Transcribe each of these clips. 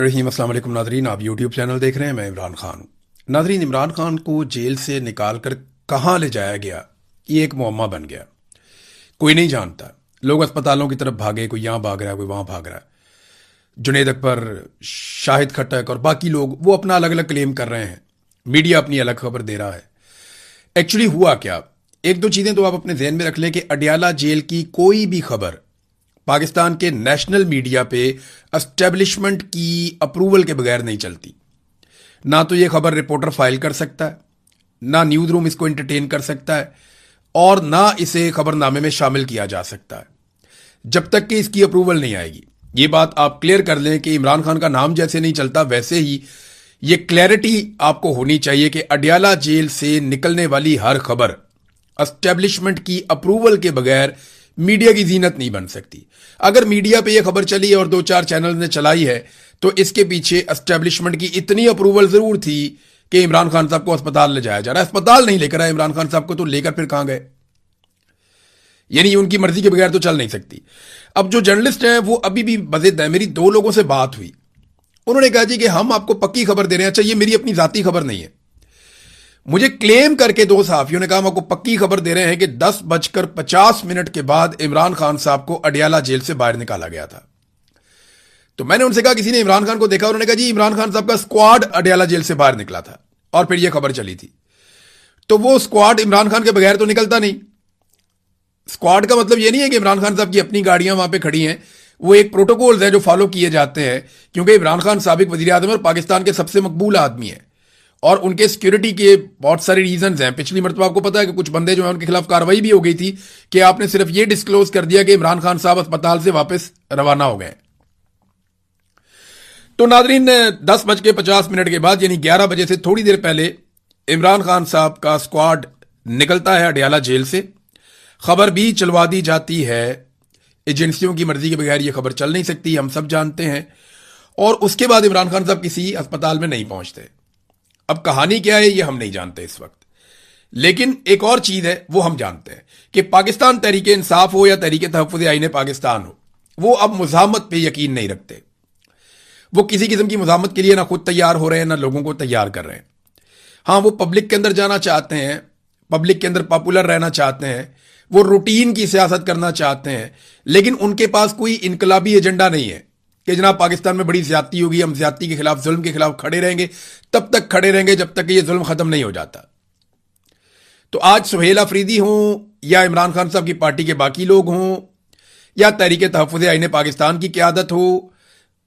रहीम अस्सलाम वालेकुम नाजरीन, आप यूट्यूब चैनल देख रहे हैं। मैं इमरान खान। नाजरीन, इमरान खान को जेल से निकाल कर कहाँ ले जाया गया, ये एक मुअम्मा बन गया। कोई नहीं जानता। लोग अस्पतालों की तरफ भागे, कोई यहाँ भाग रहा है, कोई वहाँ भाग रहा है। जुनेद अकबर, शाहिद खट्टक और बाकी लोग वो अपना अलग अलग क्लेम कर रहे हैं। मीडिया अपनी अलग खबर दे रहा है। एक्चुअली हुआ क्या, एक दो चीज़ें तो आप अपने जहन में रख लें कि अडियाला जेल की कोई भी खबर पाकिस्तान के नेशनल मीडिया पे एस्टेब्लिशमेंट की अप्रूवल के बगैर नहीं चलती। ना तो ये खबर रिपोर्टर फाइल कर सकता है, ना न्यूज़ रूम इसको एंटरटेन कर सकता है, और ना इसे खबरनामे में शामिल किया जा सकता है जब तक कि इसकी अप्रूवल नहीं आएगी। ये बात आप क्लियर कर लें कि इमरान खान का नाम जैसे नहीं चलता, वैसे ही ये क्लैरिटी आपको होनी चाहिए कि अडियाला जेल से निकलने वाली हर खबर एस्टेब्लिशमेंट की अप्रूवल के बगैर मीडिया की जीनत नहीं बन सकती। अगर मीडिया पे ये खबर चली है और दो चार चैनल ने चलाई है तो इसके पीछे एस्टेब्लिशमेंट की इतनी अप्रूवल जरूर थी कि इमरान खान साहब को अस्पताल ले जाया जा रहा है। अस्पताल नहीं लेकर आए इमरान खान साहब को, तो लेकर फिर कहां गए? यानी उनकी मर्जी के बगैर तो चल नहीं सकती। अब जो जर्नलिस्ट हैं वो अभी भी बज़िद है। मेरी दो लोगों से बात हुई, उन्होंने कहा जी कि हम आपको पक्की खबर दे रहे हैं। अच्छा, ये मेरी अपनी जाती खबर नहीं है। मुझे क्लेम करके दो सहाफियों ने कहा हम आपको पक्की खबर दे रहे हैं कि 10:50 के बाद इमरान खान साहब को अडियाला जेल से बाहर निकाला गया था। तो मैंने उनसे कहा किसी ने इमरान खान को देखा? उन्होंने कहा जी इमरान खान साहब का स्क्वाड अडियाला जेल से बाहर निकला था और फिर यह खबर चली थी। तो वो स्क्वाड इमरान खान के बगैर तो निकलता नहीं। स्क्वाड का मतलब यह नहीं है कि इमरान खान साहब की अपनी गाड़ियां वहां पे खड़ी हैं। वो एक प्रोटोकॉल है जो फॉलो किए जाते हैं, क्योंकि इमरान खान साबिक वजीर आजम और पाकिस्तान के सबसे मकबूल आदमी है और उनके सिक्योरिटी के बहुत सारे रीजंस हैं। पिछली मरतबा आपको पता है कि कुछ बंदे जो हैं उनके खिलाफ कार्रवाई भी हो गई थी कि आपने सिर्फ ये डिस्क्लोज कर दिया कि इमरान खान साहब अस्पताल से वापस रवाना हो गए। तो नाजरीन, 10:50 के बाद यानी 11 बजे से थोड़ी देर पहले इमरान खान साहब का स्क्वाड निकलता है अडियाला जेल से। खबर भी चलवा दी जाती है। एजेंसियों की मर्जी के बगैर यह खबर चल नहीं सकती, हम सब जानते हैं। और उसके बाद इमरान खान साहब किसी अस्पताल में नहीं पहुंचते। अब कहानी क्या है ये हम नहीं जानते इस वक्त, लेकिन एक और चीज है वो हम जानते हैं कि पाकिस्तान तहरीक इंसाफ हो या तहरीक तहफ़्फ़ुज़ आईन पाकिस्तान हो, वो अब मुज़ाहमत पे यकीन नहीं रखते। वो किसी किस्म की मुज़ाहमत के लिए ना खुद तैयार हो रहे हैं ना लोगों को तैयार कर रहे हैं। हाँ, वो पब्लिक के अंदर जाना चाहते हैं, पब्लिक के अंदर पॉपुलर रहना चाहते हैं, वो रूटीन की सियासत करना चाहते हैं, लेकिन उनके पास कोई इनकलाबी एजेंडा नहीं है कि जनाब पाकिस्तान में बड़ी ज्यादती होगी, हम ज्यादती के खिलाफ, जुल्म के खिलाफ खड़े रहेंगे। तब तक खड़े रहेंगे जब तक ये जुल्म खत्म नहीं हो जाता। तो आज सुहेल अफरीदी हों या इमरान खान साहब की पार्टी के बाकी लोग हों या तहरीक तहफ़्फ़ुज़ आईन पाकिस्तान की क़यादत हो,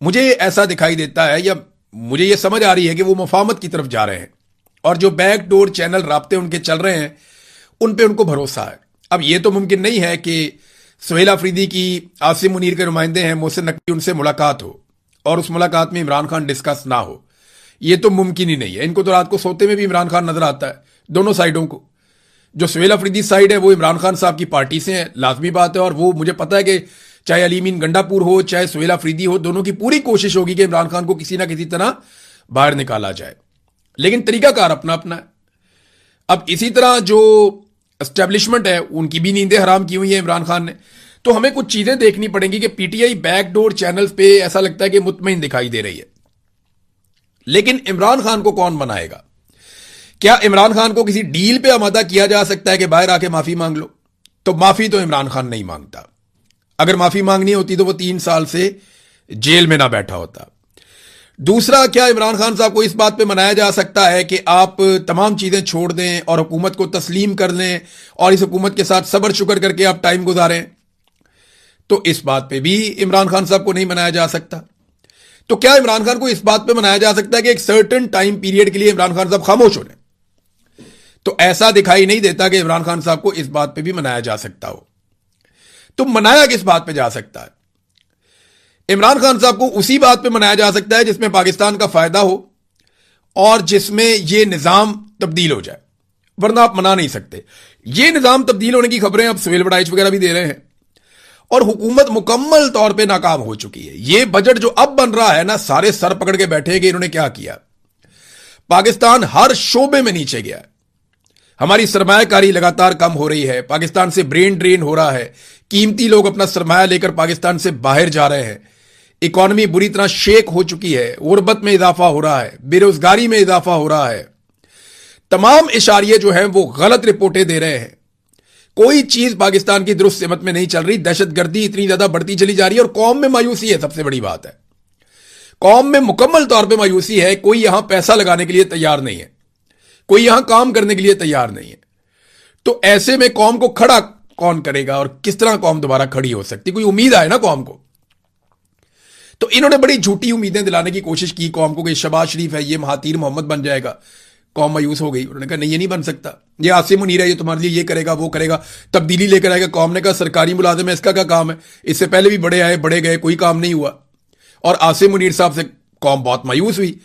मुझे ऐसा दिखाई देता है या मुझे ये समझ आ रही है कि वो मुफाहमत की तरफ जा रहे हैं और जो बैकडोर चैनल राब्ते उनके चल रहे हैं उन पे उनको भरोसा है। अब ये तो मुमकिन नहीं है कि सुहेल अफरीदी की आसिम मुनीर के नुमाइंदे हैं मोहसिन नकवी, उनसे मुलाकात हो और उस मुलाकात में इमरान खान डिस्कस ना हो। ये तो मुमकिन ही नहीं है। इनको तो रात को सोते में भी इमरान खान नजर आता है, दोनों साइडों को। जो सुहेल अफरीदी साइड है वो इमरान खान साहब की पार्टी से है, लाजमी बात है। और वो मुझे पता है कि चाहे अलीमीन गंडापुर हो चाहे सुहेल अफरीदी हो, दोनों की पूरी कोशिश होगी कि इमरान खान को किसी ना किसी तरह बाहर निकाला जाए, लेकिन तरीकाकार अपना अपना है। अब इसी तरह जो एस्टेब्लिशमेंट है उनकी भी नींदें हराम की हुई है इमरान खान ने। तो हमें कुछ चीजें देखनी पड़ेंगी कि पीटीआई बैकडोर चैनल्स पे ऐसा लगता है कि मुतमईन दिखाई दे रही है, लेकिन इमरान खान को कौन बनाएगा? क्या इमरान खान को किसी डील पे आमादा किया जा सकता है कि बाहर आके माफी मांग लो? तो माफी तो इमरान खान नहीं मांगता। अगर माफी मांगनी होती तो वो 3 साल से जेल में ना बैठा होता। दूसरा, क्या इमरान खान साहब को इस बात पे मनाया जा सकता है कि आप तमाम चीजें छोड़ दें और हुकूमत को तस्लीम कर लें और इस हुकूमत के साथ सब्र शुक्र करके आप टाइम गुजारें? तो इस बात पे भी इमरान खान साहब को नहीं मनाया जा सकता। तो क्या इमरान खान को इस बात पे मनाया जा सकता है कि एक सर्टेन टाइम पीरियड के लिए इमरान खान साहब खामोश हो जाए? तो ऐसा दिखाई नहीं देता कि इमरान खान साहब को इस बात पे भी मनाया जा सकता हो। तो मनाया किस बात पे जा सकता है? इमरान खान साहब को उसी बात पे मनाया जा सकता है जिसमें पाकिस्तान का फायदा हो और जिसमें यह निजाम तब्दील हो जाए, वरना आप मना नहीं सकते। यह निजाम तब्दील होने की खबरें अब सुहेल बड़ाइच वगैरह भी दे रहे हैं और हुकूमत मुकम्मल तौर पे नाकाम हो चुकी है। यह बजट जो अब बन रहा है ना, सारे सर पकड़ के बैठे कि इन्होंने क्या किया। पाकिस्तान हर शोबे में नीचे गया है। हमारी सरमायाकारी लगातार कम हो रही है, पाकिस्तान से ब्रेन ड्रेन हो रहा है, कीमती लोग अपना सरमाया लेकर पाकिस्तान से बाहर जा रहे हैं। इकॉनमी बुरी तरह शेक हो चुकी है, गुर्बत में इजाफा हो रहा है, बेरोजगारी में इजाफा हो रहा है, तमाम इशारे जो हैं वो गलत रिपोर्टें दे रहे हैं। कोई चीज पाकिस्तान की दुरुस्त सिमत में नहीं चल रही, दहशतगर्दी इतनी ज्यादा बढ़ती चली जा रही है और कौम में मायूसी है। सबसे बड़ी बात है, कौम में मुकम्मल तौर पे मायूसी है। कोई यहां पैसा लगाने के लिए तैयार नहीं है, कोई यहां काम करने के लिए तैयार नहीं है। तो ऐसे में कौम को खड़ा कौन करेगा और किस तरह कौम दोबारा खड़ी हो सकती? कोई उम्मीद आए ना कौम को। तो इन्होंने बड़ी झूठी उम्मीदें दिलाने की कोशिश की कौम को कि शहबाज शरीफ है, ये महातीर मोहम्मद बन जाएगा। कौम मायूस हो गई। उन्होंने कहा नहीं, ये नहीं बन सकता, ये आसिम मुनीर है, ये तुम्हारे लिए ये करेगा वो करेगा, तब्दीली लेकर आएगा। कौम ने कहा सरकारी मुलाजिम है, इसका क्या काम है? इससे पहले भी बड़े आए, बड़े गए, कोई काम नहीं हुआ। और आसिम मुनीर साहब से कौम बहुत मायूस हुई।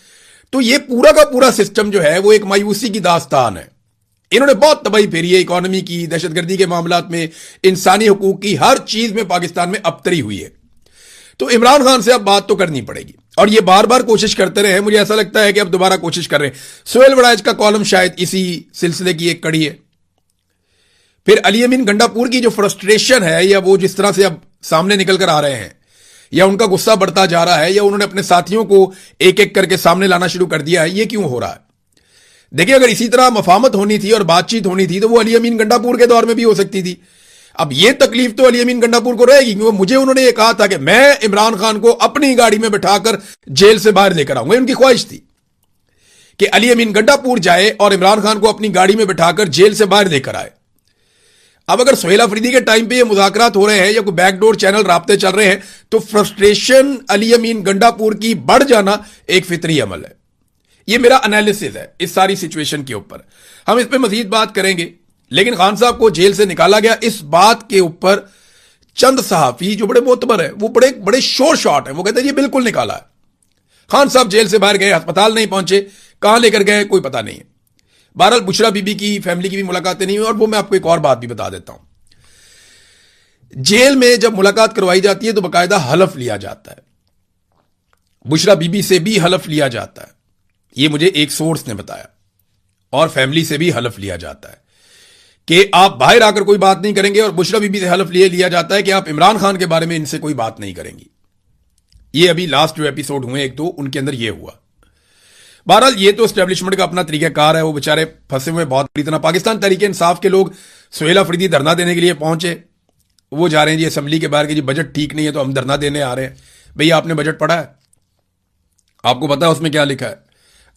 तो ये पूरा का पूरा सिस्टम जो है वो एक मायूसी की दास्तान है। इन्होंने बहुत तबाही फेरी है इकॉनमी की, दहशतगर्दी के मामलात में, इंसानी हुकूक की, हर चीज में पाकिस्तान में अबतरी हुई है। तो इमरान खान से अब बात तो करनी पड़ेगी और ये बार बार कोशिश करते रहे। मुझे ऐसा लगता है कि अब दोबारा कोशिश कर रहे हैं। सोहेल वड़ाइच का कॉलम शायद इसी सिलसिले की एक कड़ी है। फिर अली अमीन गंडापुर की जो फ्रस्ट्रेशन है, या वो जिस तरह से अब सामने निकल कर आ रहे हैं, या उनका गुस्सा बढ़ता जा रहा है, या उन्होंने अपने साथियों को एक एक करके सामने लाना शुरू कर दिया है, ये क्यों हो रहा है? देखिए, अगर इसी तरह मफामत होनी थी और बातचीत होनी थी तो वो अली अमीन गंडापुर के दौर में भी हो सकती थी। अब ये तकलीफ तो अली अमीन गंडापुर को रहेगी, क्योंकि मुझे उन्होंने ये कहा था कि मैं इमरान खान को अपनी गाड़ी में बिठाकर जेल से बाहर लेकर आऊंगा। उनकी ख्वाहिश थी कि अली अमीन गंडापुर जाए और इमरान खान को अपनी गाड़ी में बिठाकर जेल से बाहर लेकर आए। अब अगर सोहेल अफरीदी के टाइम पे ये मुज़ाकरात हो रहे हैं या कोई बैकडोर चैनल राब्ते चल रहे हैं, तो फ्रस्ट्रेशन अली अमीन गंडापुर की बढ़ जाना एक फितरी अमल है। ये मेरा एनालिसिस है इस सारी सिचुएशन के ऊपर। हम इस पे मजीद बात करेंगे। लेकिन खान साहब को जेल से निकाला गया, इस बात के ऊपर चंद सहाफी जो बड़े मोतबर है, वो बड़े बड़े शोर शॉट है, वो कहते हैं ये बिल्कुल निकाला है। खान साहब जेल से बाहर गए, अस्पताल नहीं पहुंचे, कहां लेकर गए कोई पता नहीं है। बहरहाल बुशरा बीबी की फैमिली की भी मुलाकातें नहीं हुई। और वो मैं आपको एक और बात भी बता देता हूं, जेल में जब मुलाकात करवाई जाती है तो बाकायदा हलफ लिया जाता है। बुशरा बीबी से भी हलफ लिया जाता है, ये मुझे एक सोर्स ने बताया। और फैमिली से भी हलफ लिया जाता है कि आप बाहर आकर कोई बात नहीं करेंगे। और बुशरा बीबी से हलफ लिया जाता है कि आप इमरान खान के बारे में इनसे कोई बात नहीं करेंगी। ये अभी लास्ट जो एपिसोड हुए एक दो, उनके अंदर ये हुआ। बहरहाल ये तो एस्टेब्लिशमेंट का अपना तरीकाकार है, वो बेचारे फंसे हुए बहुत बुरी तरह। पाकिस्तान तहरीक इंसाफ के लोग सोहेल अफरीदी धरना देने के लिए पहुंचे, वो जा रहे हैं जी असेंबली के बाहर कि जी बजट ठीक नहीं है तो हम धरना देने आ रहे हैं। भैया आपने बजट पढ़ा है? आपको पता है उसमें क्या लिखा है?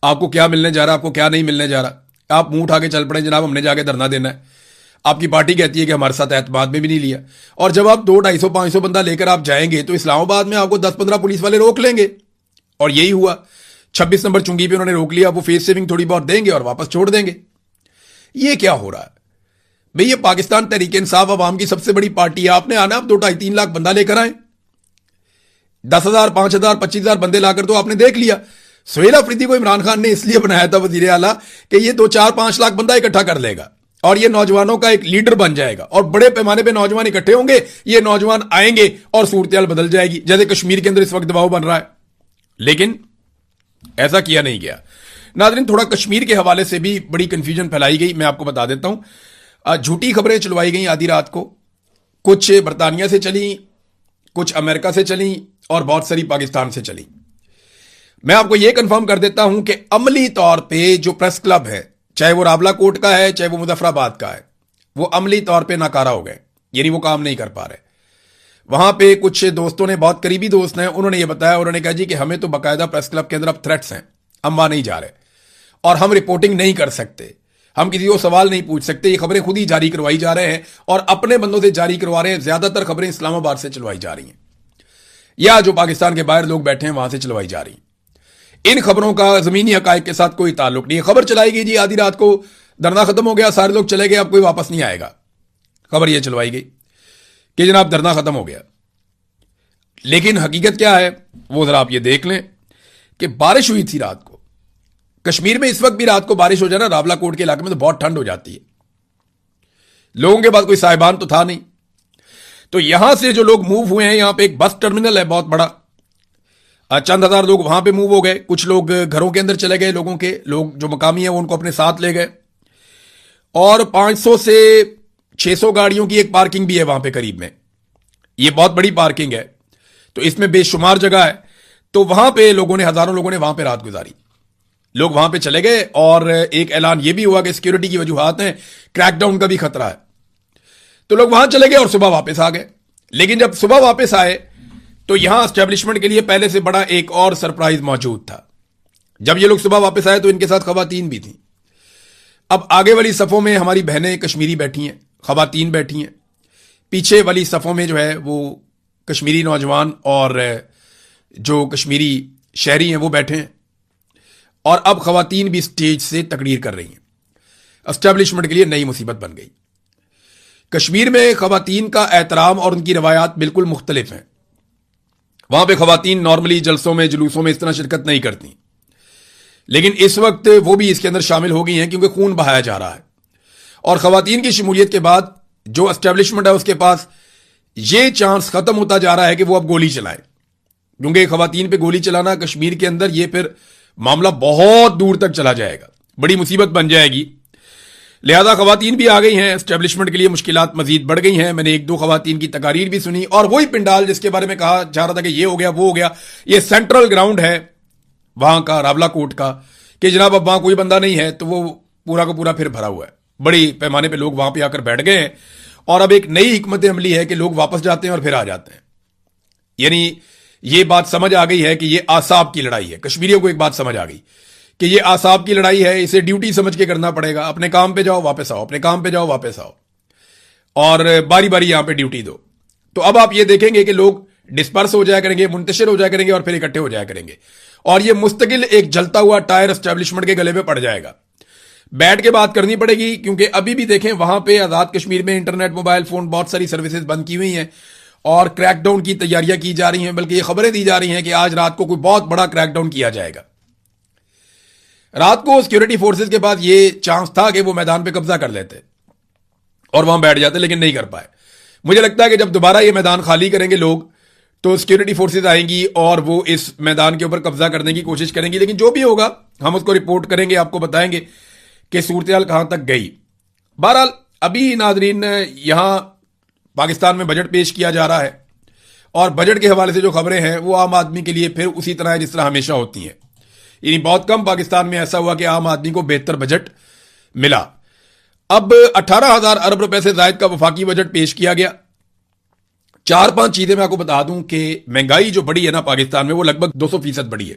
आपको क्या मिलने जा रहा है, आपको क्या नहीं मिलने जा रहा? आप मुंह उठा के चल पड़े जनाब हमने जाके धरना देना है। आपकी पार्टी कहती है कि हमारे साथ एतमाद में भी नहीं लिया। और जब आप 200, 250, 500 बंदा लेकर आप जाएंगे तो इस्लामाबाद में आपको 10-15 पुलिस वाले रोक लेंगे। और यही हुआ। 26 नंबर चुंगी पे उन्होंने रोक लिया। वो फेस सेविंग थोड़ी बहुत देंगे और वापस छोड़ देंगे। ये क्या हो रहा है भाई? ये पाकिस्तान तहरीक इंसाफ अवाम की सबसे बड़ी पार्टी है। आपने आना, आप 2, 2.5, 3 लाख बंदा लेकर आए। 10,000, 5,000, 25,000 बंदे लाकर तो आपने देख लिया। सोहेल अफरीदी को इमरान खान ने इसलिए बनाया था वजीर आला कि ये 2, 4, 5 लाख बंदा इकट्ठा कर लेगा और ये नौजवानों का एक लीडर बन जाएगा और बड़े पैमाने पे नौजवान इकट्ठे होंगे। ये नौजवान आएंगे और सूरत बदल जाएगी, जैसे कश्मीर के अंदर इस वक्त दबाव बन रहा है। लेकिन ऐसा किया नहीं गया। नाज़रीन, थोड़ा कश्मीर के हवाले से भी बड़ी कंफ्यूजन फैलाई गई, मैं आपको बता देता हूं। झूठी खबरें चलवाई गई आधी रात को। कुछ बरतानिया से चली, कुछ अमेरिका से चली और बहुत सारी पाकिस्तान से चली। मैं आपको यह कंफर्म कर देता हूं कि अमली तौर पे जो प्रेस क्लब है, चाहे वो रावला कोट का है चाहे वो मुजफ्फराबाद का है, वो अमली तौर पे नाकारा हो गए, यानी वो काम नहीं कर पा रहे। वहां पे कुछ दोस्तों ने, बहुत करीबी दोस्त हैं, उन्होंने ये बताया, उन्होंने कहा जी कि हमें तो बाकायदा प्रेस क्लब के अंदर अब थ्रेट्स हैं, हम वहां नहीं जा रहे और हम रिपोर्टिंग नहीं कर सकते, हम किसी को सवाल नहीं पूछ सकते। ये खबरें खुद ही जारी करवाई जा रहे हैं और अपने बंदों से जारी करवा रहे हैं। ज्यादातर खबरें इस्लामाबाद से चलवाई जा रही हैं या जो पाकिस्तान के बाहर लोग बैठे हैं वहां से चलवाई जा रही हैं। इन खबरों का जमीनी हकायक के साथ कोई ताल्लुक नहीं है। खबर चलाई गई जी आधी रात को, धरना खत्म हो गया, सारे लोग चले गए, अब कोई वापस नहीं आएगा। खबर यह चलवाई गई कि जनाब धरना खत्म हो गया। लेकिन हकीकत क्या है वो जरा आप ये देख लें कि बारिश हुई थी रात को। कश्मीर में इस वक्त भी रात को बारिश हो जाए ना, रावला कोट के इलाके में, तो बहुत ठंड हो जाती है। लोगों के पास कोई साहिबान तो था नहीं। तो यहां से जो लोग मूव हुए हैं, यहां पे एक बस टर्मिनल है बहुत बड़ा, चंद हजार लोग वहां पे मूव हो गए। कुछ लोग घरों के अंदर चले गए, लोगों के लोग जो मकामी है वो उनको अपने साथ ले गए। और 500 से 600 गाड़ियों की एक पार्किंग भी है वहां पे करीब में। ये बहुत बड़ी पार्किंग है। तो इसमें बेशुमार जगह है। तो वहां पे हजारों लोगों ने वहां पे रात गुजारी। लोग वहां पे चले गए और एक ऐलान यह भी हुआ कि सिक्योरिटी की वजूहात हैं, क्रैकडाउन का भी खतरा है। तो लोग वहां चले गए और सुबह वापस आ गए। लेकिन जब सुबह वापस आए तो यहां एस्टेब्लिशमेंट के लिए पहले से बड़ा एक और सरप्राइज मौजूद था। जब ये लोग सुबह वापस आए तो इनके साथ खवातीन भी थी। अब आगे वाली सफों में हमारी बहनें कश्मीरी बैठी हैं, खवातीन बैठी हैं। पीछे वाली सफों में जो है वो कश्मीरी नौजवान और जो कश्मीरी शहरी हैं वो बैठे हैं। और अब खवातीन भी स्टेज से तकरीर कर रही हैं। एस्टेब्लिशमेंट के लिए नई मुसीबत बन गई। कश्मीर में खवातीन का एहतराम और उनकी रवायात बिल्कुल मुख्तलिफ हैं। वहां पे खवातीन नॉर्मली जलसों में, जुलूसों में इस तरह शिरकत नहीं करती, लेकिन इस वक्त वो भी इसके अंदर शामिल हो गई हैं क्योंकि खून बहाया जा रहा है। और खवातीन की शमूलियत के बाद जो एस्टेब्लिशमेंट है उसके पास ये चांस खत्म होता जा रहा है कि वो अब गोली चलाए, क्योंकि खवातीन पे गोली चलाना कश्मीर के अंदर ये फिर मामला बहुत दूर तक चला जाएगा, बड़ी मुसीबत बन जाएगी। लिहाजा खवातीन भी आ गई हैं। एस्टेब्लिशमेंट के लिए मुश्किलात मजीद बढ़ गई हैं। मैंने एक दो खवातीन की तकारीर भी सुनी और वही पिंडाल जिसके बारे में कहा जा रहा था कि ये हो गया वो हो गया, ये सेंट्रल ग्राउंड है वहां का, रावला कोट का, कि जनाब अब वहां कोई बंदा नहीं है, तो वो पूरा का पूरा फिर भरा हुआ है। बड़ी पैमाने पर लोग वहां पर आकर बैठ गए हैं और अब एक नई हिकमत अमली है कि लोग वापस जाते हैं और फिर आ जाते हैं। यानी ये बात समझ आ गई है कि ये आसाब की लड़ाई है। कश्मीरियों को एक बात समझ आ गई कि ये आसाब की लड़ाई है, इसे ड्यूटी समझ के करना पड़ेगा। अपने काम पे जाओ वापस आओ, अपने काम पे जाओ वापस आओ, और बारी बारी यहां पे ड्यूटी दो। तो अब आप ये देखेंगे कि लोग डिस्पर्स हो जाया करेंगे, मुंतशिर हो जाया करेंगे और फिर इकट्ठे हो जाया करेंगे, और ये मुस्तकिल एक जलता हुआ टायर एस्टेब्लिशमेंट के गले में पड़ जाएगा। बैठ के बात करनी पड़ेगी, क्योंकि अभी भी देखें वहां पे आजाद कश्मीर में इंटरनेट, मोबाइल फोन, बहुत सारी सर्विसेज बंद की हुई हैं और क्रैकडाउन की तैयारियां की जा रही हैं। बल्कि ये खबरें दी जा रही हैं कि आज रात को कोई बहुत बड़ा क्रैकडाउन किया जाएगा। रात को सिक्योरिटी फोर्सेस के पास ये चांस था कि वो मैदान पे कब्जा कर लेते और वहां बैठ जाते, लेकिन नहीं कर पाए। मुझे लगता है कि जब दोबारा ये मैदान खाली करेंगे लोग, तो सिक्योरिटी फोर्सेस आएंगी और वो इस मैदान के ऊपर कब्जा करने की कोशिश करेंगी। लेकिन जो भी होगा हम उसको रिपोर्ट करेंगे, आपको बताएंगे कि सूरत-ए-हाल कहां तक गई। बहरहाल अभी नाजरीन यहां पाकिस्तान में बजट पेश किया जा रहा है और बजट के हवाले से जो खबरें हैं वो आम आदमी के लिए फिर उसी तरह है जिस तरह हमेशा होती हैं। यानी बहुत कम पाकिस्तान में ऐसा हुआ कि आम आदमी को बेहतर बजट मिला। अब 18,000 अरब रुपए से जायद का वफाकी बजट पेश किया गया। 4-5 चीजें मैं आपको बता दूं कि महंगाई जो बढ़ी है ना पाकिस्तान में, वो लगभग 200% बढ़ी है।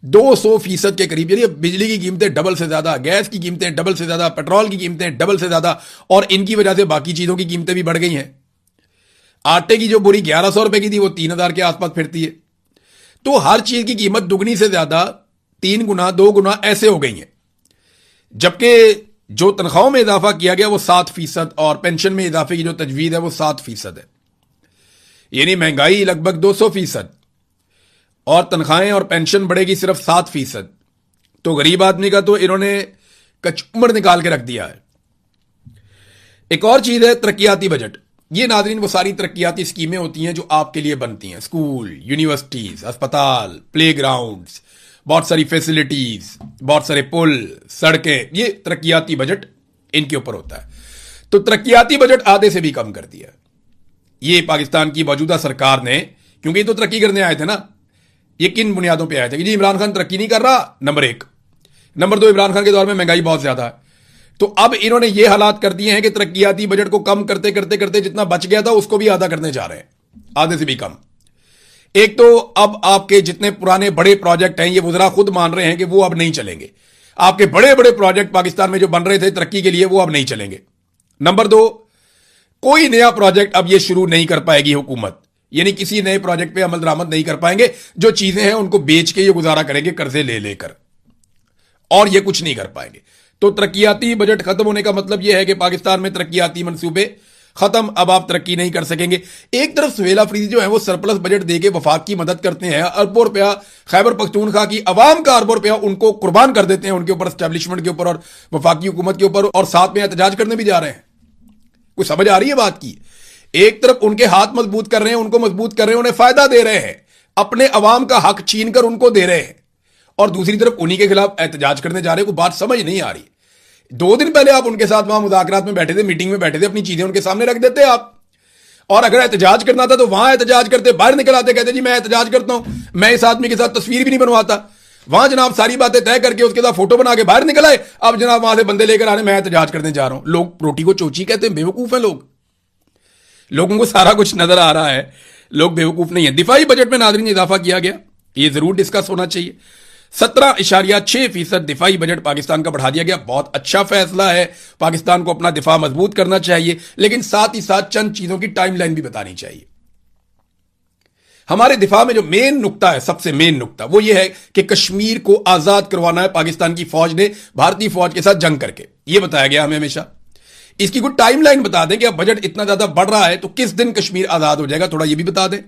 200% के करीब। यानी बिजली की कीमतें डबल से ज्यादा, गैस की कीमतें डबल से ज्यादा, पेट्रोल की कीमतें डबल से ज्यादा, और इनकी वजह से बाकी चीजों की कीमतें भी बढ़ गई हैं। आटे की जो बोरी 1100 रुपए की थी वो 3,000 के आसपास फिरती है। तो हर चीज की कीमत दुगनी से ज्यादा, 3 गुना 2 गुना ऐसे हो गई है। जबकि जो तनख्वाहों में इजाफा किया गया वो 7% और पेंशन में इजाफे की जो तजवीज है वो 7% है। यानी महंगाई लगभग 200% और तनख्वाहें और पेंशन बढ़ेगी सिर्फ 7%। तो गरीब आदमी का तो इन्होंने कचूमर निकाल के रख दिया है। एक और चीज है तरक्याती बजट। ये नाजरीन वो सारी तरक्याती स्कीमें होती हैं जो आपके लिए बनती हैं, स्कूल, यूनिवर्सिटीज, अस्पताल, प्ले ग्राउंड्स, बहुत सारी फैसिलिटीज, बहुत सारे पुल, सड़कें, ये तरक्याती बजट इनके ऊपर होता है। तो तरक्याती बजट आधे से भी कम कर दिया ये पाकिस्तान की मौजूदा सरकार ने, क्योंकि तो तरक्की करने आए थे ना। ये किन बुनियादों पे आए थे कि जी इमरान खान तरक्की नहीं कर रहा, नंबर 1। नंबर 2, इमरान खान के दौर में महंगाई बहुत ज्यादा है। तो अब इन्होंने ये हालात कर दिए हैं कि तरक्याती बजट को कम करते करते करते जितना बच गया था उसको भी आधा करने जा रहे हैं, आधे से भी कम। एक तो अब आपके जितने पुराने बड़े प्रोजेक्ट हैं ये वज़रा खुद मान रहे हैं कि वो अब नहीं चलेंगे। आपके बड़े बड़े प्रोजेक्ट पाकिस्तान में जो बन रहे थे तरक्की के लिए वो अब नहीं चलेंगे। नंबर 2, कोई नया प्रोजेक्ट अब ये शुरू नहीं कर पाएगी हुकूमत। यानी किसी नए प्रोजेक्ट पे अमल दरामद नहीं कर पाएंगे। जो चीजें हैं उनको बेच के ये गुजारा करेंगे कर्जे ले लेकर, और ये कुछ नहीं कर पाएंगे। तो तरक्याती बजट खत्म होने का मतलब यह है कि पाकिस्तान में तरक्याती मंसूबे खत्म, अब आप तरक्की नहीं कर सकेंगे। एक तरफ सुहेल अफरीदी जो है वो सरप्लस बजट देके वफाक की मदद करते हैं, अरबों रुपया खैबर पख्तूनख्वा की अवाम का अरबों रुपया उनको कुर्बान कर देते हैं, उनके ऊपर, एस्टेब्लिशमेंट के ऊपर और वफाकी हुकूमत के ऊपर, और साथ में एहतजाज करने भी जा रहे हैं। कुछ समझ आ रही है बात की? एक तरफ उनके हाथ मजबूत कर रहे हैं, उनको मजबूत कर रहे हैं, उन्हें फायदा दे रहे हैं, अपने अवाम का हक छीन कर उनको दे रहे हैं, और दूसरी तरफ उन्हीं के खिलाफ एहतजाज करने जा रहे हैं। कोई बात समझ नहीं आ रही। 2 दिन पहले आप उनके साथ वहां मुज़ाकरात में बैठे थे, मीटिंग में बैठे थे, अपनी चीजें उनके सामने रख देते आप। और अगर एहतजाज करना था तो वहां एहतजाज करते, बाहर निकल आते, कहते जी मैं एहतजाज करता हूं, मैं इस आदमी के साथ तस्वीर भी नहीं बनवाता। वहां जनाब सारी बातें तय करके उसके साथ फोटो बना के बाहर निकल आए, अब जनाब वहां से बंदे लेकर आने मैं एहतजाज करने जा रहा हूं। लोग रोटी को चोची कहते हैं, बेवकूफ है लोग, लोगों को सारा कुछ नजर आ रहा है, लोग बेवकूफ नहीं है। दिफाई बजट में नाज़रीन इजाफा किया गया, यह जरूर डिस्कस होना चाहिए। 17.6% दिफाई बजट पाकिस्तान का बढ़ा दिया गया, बहुत अच्छा फैसला है। पाकिस्तान को अपना दिफा मजबूत करना चाहिए, लेकिन साथ ही साथ चंद चीजों की टाइमलाइन भी बतानी चाहिए। हमारे दिफा में जो मेन नुक्ता है, सबसे मेन नुक्ता वो ये है कि कश्मीर को आजाद करवाना है पाकिस्तान की फौज ने भारतीय फौज के साथ जंग करके, यह बताया गया हमें हमेशा। इसकी कोई टाइमलाइन बता दें कि अब बजट इतना ज्यादा बढ़ रहा है तो किस दिन कश्मीर आजाद हो जाएगा, थोड़ा यह भी बता दें।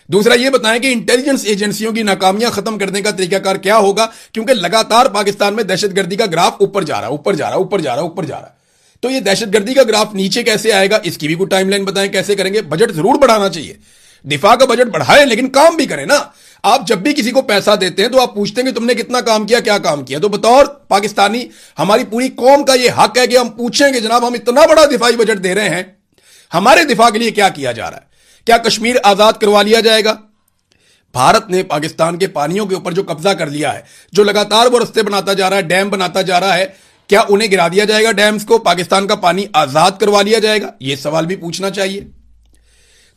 दूसरा ये बताएं कि इंटेलिजेंस एजेंसियों की नाकामियां खत्म करने का तरीकाकार क्या होगा, क्योंकि लगातार पाकिस्तान में दहशतगर्दी का ग्राफ ऊपर जा रहा है, ऊपर जा रहा है, ऊपर जा रहा है, ऊपर जा रहा है। तो ये दहशतगर्दी का ग्राफ नीचे कैसे आएगा, इसकी भी कोई टाइमलाइन बताएं, कैसे करेंगे। बजट जरूर बढ़ाना चाहिए, दिफा का बजट बढ़ाएं, लेकिन काम भी करें ना। आप जब भी किसी को पैसा देते हैं तो आप पूछते हैं कि तुमने कितना काम किया, क्या काम किया। तो बतौर पाकिस्तानी हमारी पूरी कौम का यह हक है कि हम पूछें कि जनाब हम इतना बड़ा दिफाई बजट दे रहे हैं, हमारे दिफा के लिए क्या किया जा रहा है, क्या कश्मीर आजाद करवा लिया जाएगा। भारत ने पाकिस्तान के पानियों के ऊपर जो कब्जा कर लिया है, जो लगातार वो रस्ते बनाता जा रहा है, डैम बनाता जा रहा है, क्या उन्हें गिरा दिया जाएगा डैम्स को, पाकिस्तान का पानी आजाद करवा लिया जाएगा, यह सवाल भी पूछना चाहिए।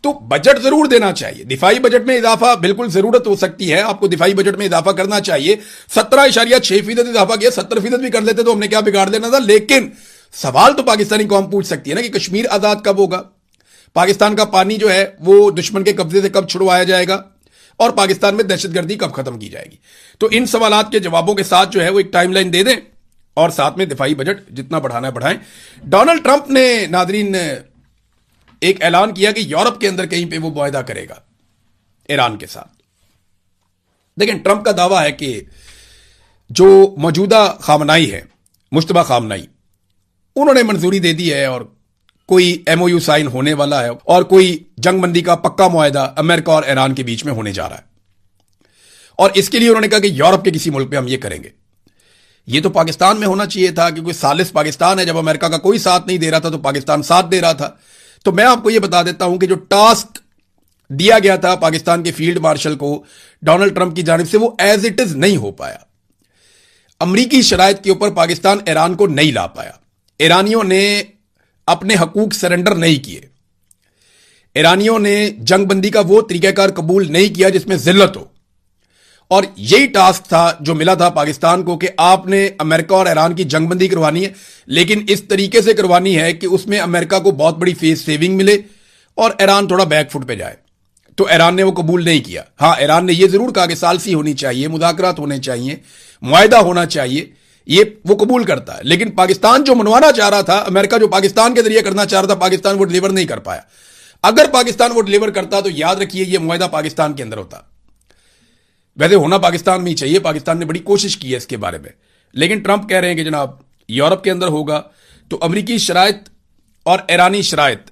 तो बजट जरूर देना चाहिए, दिफाई बजट में इजाफा बिल्कुल जरूरत हो सकती है, आपको दिफाई बजट में इजाफा करना चाहिए। 17.6% इजाफा किया, 70% भी कर लेते तो हमने क्या बिगाड़ देना था। लेकिन सवाल तो पाकिस्तानी कौम पूछ सकती है ना कि कश्मीर आजाद कब होगा, पाकिस्तान का पानी जो है वो दुश्मन के कब्जे से कब छुड़वाया जाएगा, और पाकिस्तान में दहशतगर्दी कब खत्म की जाएगी। तो इन सवालात के जवाबों के साथ जो है वो एक टाइमलाइन दे दें, और साथ में दिफाई बजट जितना बढ़ाना है बढ़ाएं। डोनाल्ड ट्रंप ने नाजरीन एक ऐलान किया कि यूरोप के अंदर कहीं पे वो मुआहदा करेगा ईरान के साथ। लेकिन ट्रंप का दावा है कि जो मौजूदा खामनाई है, मुश्तबा खामनाई, उन्होंने मंजूरी दे दी है और कोई एमओयू साइन होने वाला है, और कोई जंगबंदी का पक्का मुआहदा अमेरिका और ईरान के बीच में होने जा रहा है। और इसके लिए उन्होंने कहा कि यूरोप के किसी मुल्क पे हम ये करेंगे। ये तो पाकिस्तान में होना चाहिए था, क्योंकि सालिस पाकिस्तान है, जब अमेरिका का कोई साथ नहीं दे रहा था तो पाकिस्तान साथ दे रहा था। तो मैं आपको यह बता देता हूं कि जो टास्क दिया गया था पाकिस्तान के फील्ड मार्शल को डोनाल्ड ट्रंप की जानिब से, वो एज इट इज नहीं हो पाया। अमरीकी शराइत के ऊपर पाकिस्तान ईरान को नहीं ला पाया, ईरानियों ने अपने हकूक सरेंडर नहीं किए, ईरानियों ने जंगबंदी का वो तरीकाकार कबूल नहीं किया जिसमें जिल्लत हो। और यही टास्क था जो मिला था पाकिस्तान को कि आपने अमेरिका और ईरान की जंगबंदी करवानी है, लेकिन इस तरीके से करवानी है कि उसमें अमेरिका को बहुत बड़ी फेस सेविंग मिले और ईरान थोड़ा बैकफुट पे जाए। तो ईरान ने वो कबूल नहीं किया। हाँ, ईरान ने यह जरूर कहा कि सालसी होनी चाहिए, मुज़ाकरात होने चाहिए, मुआहदा होना चाहिए, ये वो कबूल करता है। लेकिन पाकिस्तान जो मनवाना चाह रहा था, अमेरिका जो पाकिस्तान के जरिए करना चाह रहा था, पाकिस्तान वो डिलीवर नहीं कर पाया। अगर पाकिस्तान वो डिलीवर करता तो याद रखिए ये मुआहदा पाकिस्तान के अंदर होता। वैसे होना पाकिस्तान में ही चाहिए, पाकिस्तान ने बड़ी कोशिश की है इसके बारे में, लेकिन ट्रंप कह रहे हैं कि जनाब यूरोप के अंदर होगा। तो अमरीकी शराइत और ईरानी शराइत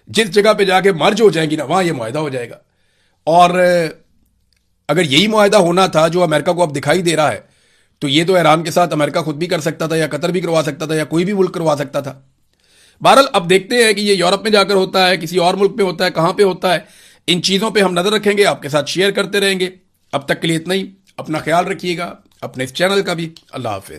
जिस जगह पे जाके मर्ज हो जाएंगी ना, वहां ये मुआहदा हो जाएगा। और अगर यही मुआहदा होना था जो अमेरिका को अब दिखाई दे रहा है, तो ये तो ईरान के साथ अमेरिका खुद भी कर सकता था, या कतर भी करवा सकता था, या कोई भी मुल्क करवा सकता था। बहरहाल अब देखते हैं कि ये यूरोप में जाकर होता है, किसी और मुल्क में होता है, कहां पे होता है। इन चीजों पे हम नजर रखेंगे, आपके साथ शेयर करते रहेंगे। अब तक के लिए इतना ही, अपना ख्याल रखिएगा, अपने इस चैनल का भी। अल्लाह हाफिज।